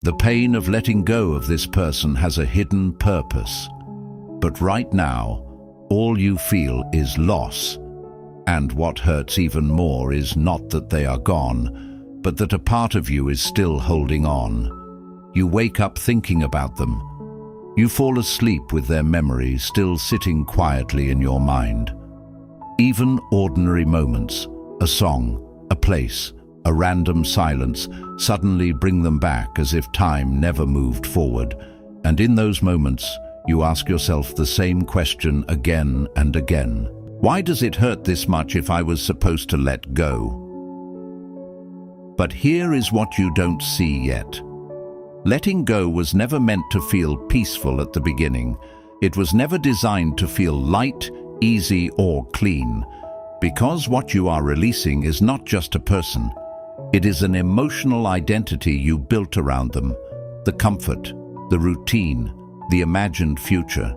The pain of letting go of this person has a hidden purpose. But right now, all you feel is loss. And what hurts even more is not that they are gone, but that a part of you is still holding on. You wake up thinking about them. You fall asleep with their memories still sitting quietly in your mind. Even ordinary moments, a song, a place, a random silence, suddenly bring them back as if time never moved forward. And in those moments, you ask yourself the same question again and again. Why does it hurt this much if I was supposed to let go? But here is what you don't see yet. Letting go was never meant to feel peaceful at the beginning. It was never designed to feel light, easy, or clean. Because what you are releasing is not just a person. It is an emotional identity you built around them. The comfort, the routine, the imagined future.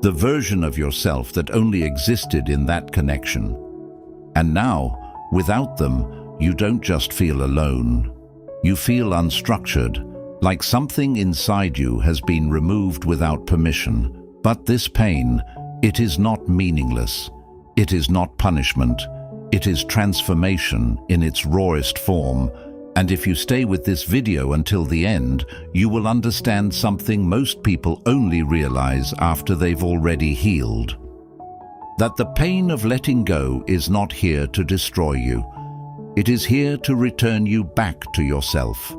The version of yourself that only existed in that connection. And now, without them, you don't just feel alone. You feel unstructured, like something inside you has been removed without permission. But this pain, it is not meaningless. It is not punishment. It is transformation in its rawest form. And if you stay with this video until the end, you will understand something most people only realize after they've already healed. That the pain of letting go is not here to destroy you. It is here to return you back to yourself.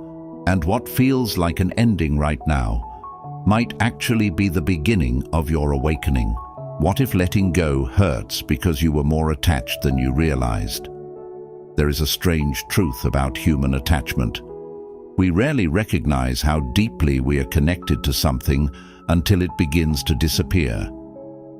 And what feels like an ending right now might actually be the beginning of your awakening. What if letting go hurts because you were more attached than you realized? There is a strange truth about human attachment. We rarely recognize how deeply we are connected to something until it begins to disappear.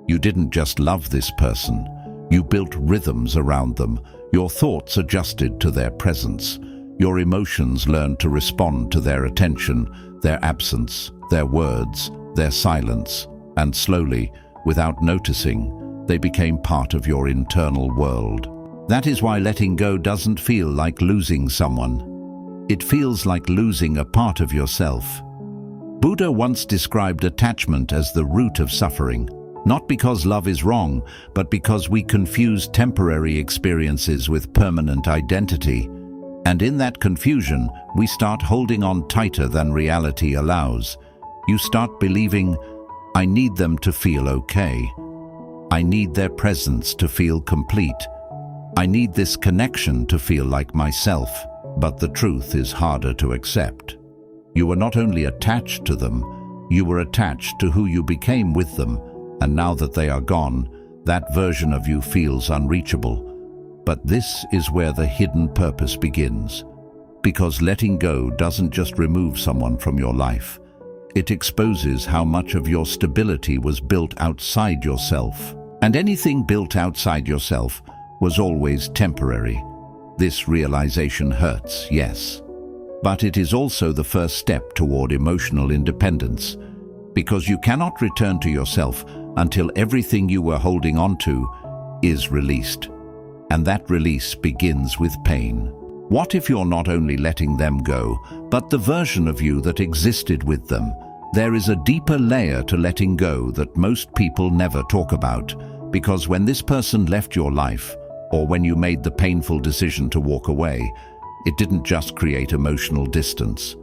You didn't just love this person. You built rhythms around them. Your thoughts adjusted to their presence. Your emotions learned to respond to their attention, their absence, their words, their silence. And slowly, without noticing, they became part of your internal world. That is why letting go doesn't feel like losing someone. It feels like losing a part of yourself. Buddha once described attachment as the root of suffering, not because love is wrong, but because we confuse temporary experiences with permanent identity. And in that confusion, we start holding on tighter than reality allows. You start believing, I need them to feel okay. I need their presence to feel complete. I need this connection to feel like myself. But the truth is harder to accept. You were not only attached to them, you were attached to who you became with them. And now that they are gone, that version of you feels unreachable. But this is where the hidden purpose begins. Because letting go doesn't just remove someone from your life. It exposes how much of your stability was built outside yourself. And anything built outside yourself was always temporary. This realization hurts, yes. But it is also the first step toward emotional independence. Because you cannot return to yourself until everything you were holding on to is released. And that release begins with pain. What if you're not only letting them go, but the version of you that existed with them? There is a deeper layer to letting go that most people never talk about. Because when this person left your life, or when you made the painful decision to walk away, it didn't just create emotional distance.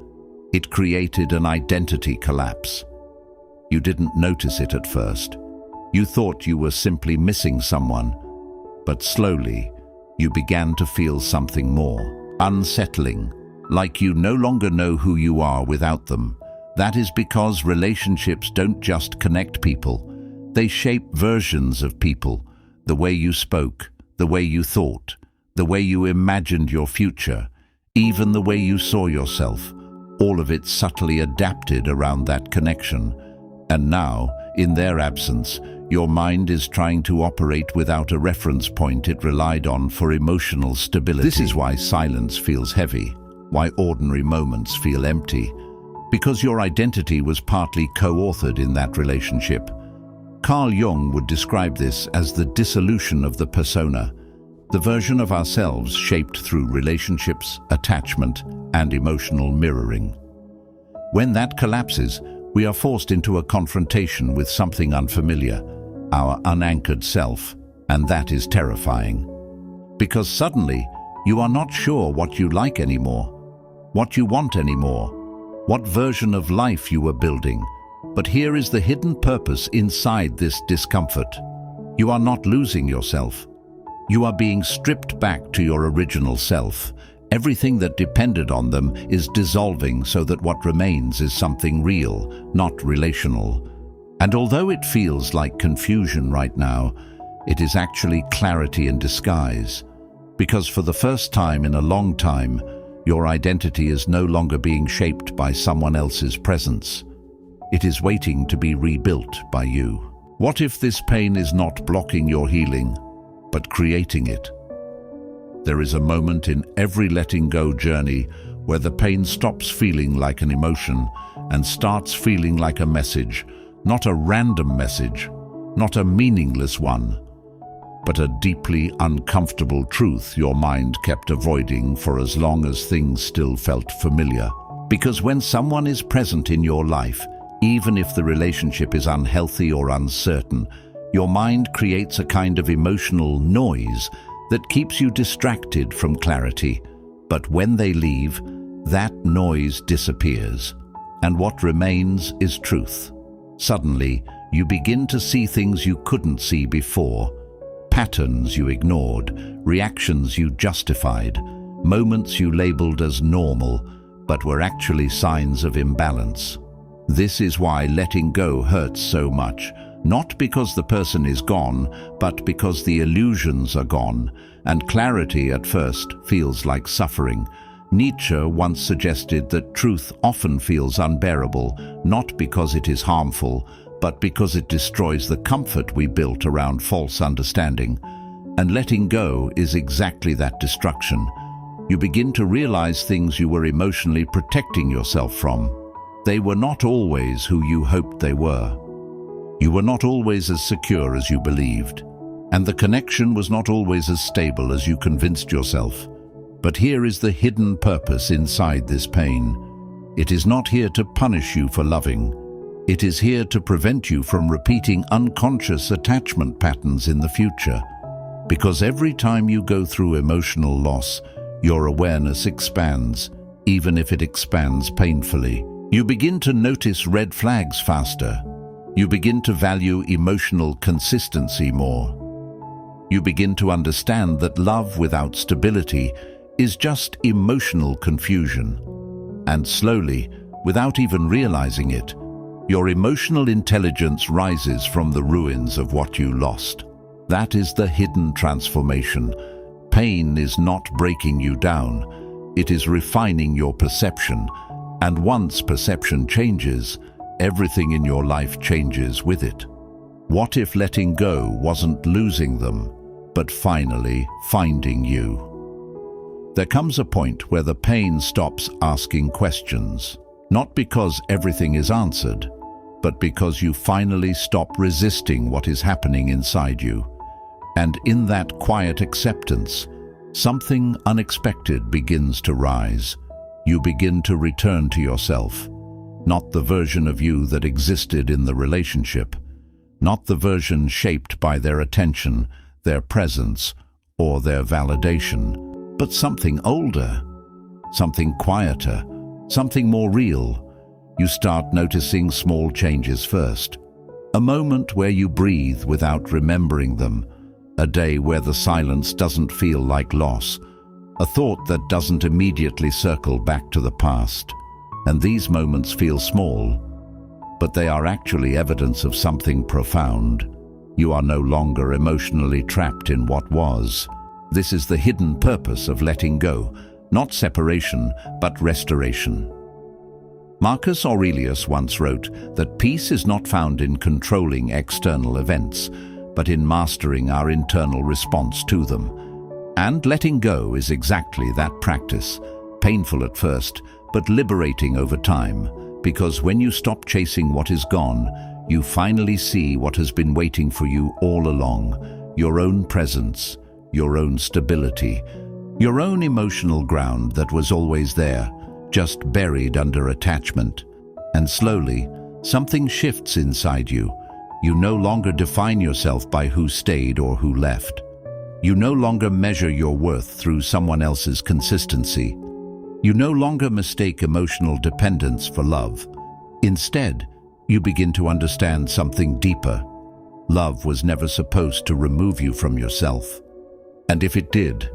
It created an identity collapse. You didn't notice it at first. You thought you were simply missing someone. But slowly, you began to feel something more. Unsettling, like you no longer know who you are without them. That is because relationships don't just connect people. They shape versions of people. The way you spoke, the way you thought, the way you imagined your future, even the way you saw yourself. All of it subtly adapted around that connection. And now, in their absence, your mind is trying to operate without a reference point it relied on for emotional stability. This is why silence feels heavy, why ordinary moments feel empty, because your identity was partly co-authored in that relationship. Carl Jung would describe this as the dissolution of the persona, the version of ourselves shaped through relationships, attachment, and emotional mirroring. When that collapses, we are forced into a confrontation with something unfamiliar, our unanchored self, and that is terrifying. Because suddenly, you are not sure what you like anymore, what you want anymore, what version of life you were building. But here is the hidden purpose inside this discomfort. You are not losing yourself. You are being stripped back to your original self. Everything that depended on them is dissolving so that what remains is something real, not relational. And although it feels like confusion right now, it is actually clarity in disguise. Because for the first time in a long time, your identity is no longer being shaped by someone else's presence. It is waiting to be rebuilt by you. What if this pain is not blocking your healing, but creating it? There is a moment in every letting go journey where the pain stops feeling like an emotion and starts feeling like a message, not a random message, not a meaningless one, but a deeply uncomfortable truth your mind kept avoiding for as long as things still felt familiar. Because when someone is present in your life, even if the relationship is unhealthy or uncertain, your mind creates a kind of emotional noise that keeps you distracted from clarity. But when they leave, that noise disappears, and what remains is truth. Suddenly, you begin to see things you couldn't see before, patterns you ignored, reactions you justified, moments you labeled as normal, but were actually signs of imbalance. This is why letting go hurts so much, not because the person is gone, but because the illusions are gone, and clarity at first feels like suffering. Nietzsche once suggested that truth often feels unbearable, not because it is harmful, but because it destroys the comfort we built around false understanding. And letting go is exactly that destruction. You begin to realize things you were emotionally protecting yourself from. They were not always who you hoped they were. You were not always as secure as you believed, and the connection was not always as stable as you convinced yourself. But here is the hidden purpose inside this pain. It is not here to punish you for loving. It is here to prevent you from repeating unconscious attachment patterns in the future. Because every time you go through emotional loss, your awareness expands, even if it expands painfully. You begin to notice red flags faster. You begin to value emotional consistency more. You begin to understand that love without stability is just emotional confusion. And slowly, without even realizing it, your emotional intelligence rises from the ruins of what you lost. That is the hidden transformation. Pain is not breaking you down. It is refining your perception. And once perception changes, everything in your life changes with it. What if letting go wasn't losing them, but finally finding you? There comes a point where the pain stops asking questions, not because everything is answered, but because you finally stop resisting what is happening inside you. And in that quiet acceptance, something unexpected begins to rise. You begin to return to yourself, not the version of you that existed in the relationship, not the version shaped by their attention, their presence, or their validation, but something older, something quieter, something more real. You start noticing small changes first. A moment where you breathe without remembering them, a day where the silence doesn't feel like loss, a thought that doesn't immediately circle back to the past. And these moments feel small, but they are actually evidence of something profound. You are no longer emotionally trapped in what was. This is the hidden purpose of letting go, not separation, but restoration. Marcus Aurelius once wrote that peace is not found in controlling external events, but in mastering our internal response to them. And letting go is exactly that practice, painful at first, but liberating over time, because when you stop chasing what is gone, you finally see what has been waiting for you all along, your own presence, your own stability, your own emotional ground that was always there, just buried under attachment. and slowly, something shifts inside you. You no longer define yourself by who stayed or who left. You no longer measure your worth through someone else's consistency. You no longer mistake emotional dependence for love. Instead, you begin to understand something deeper. Love was never supposed to remove you from yourself. And if it did,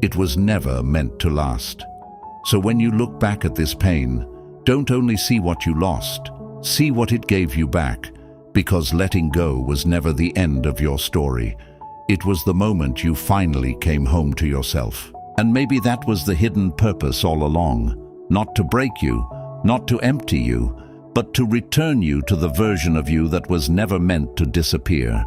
it was never meant to last. So when you look back at this pain, don't only see what you lost, see what it gave you back, because letting go was never the end of your story. It was the moment you finally came home to yourself. And maybe that was the hidden purpose all along. Not to break you, not to empty you, but to return you to the version of you that was never meant to disappear.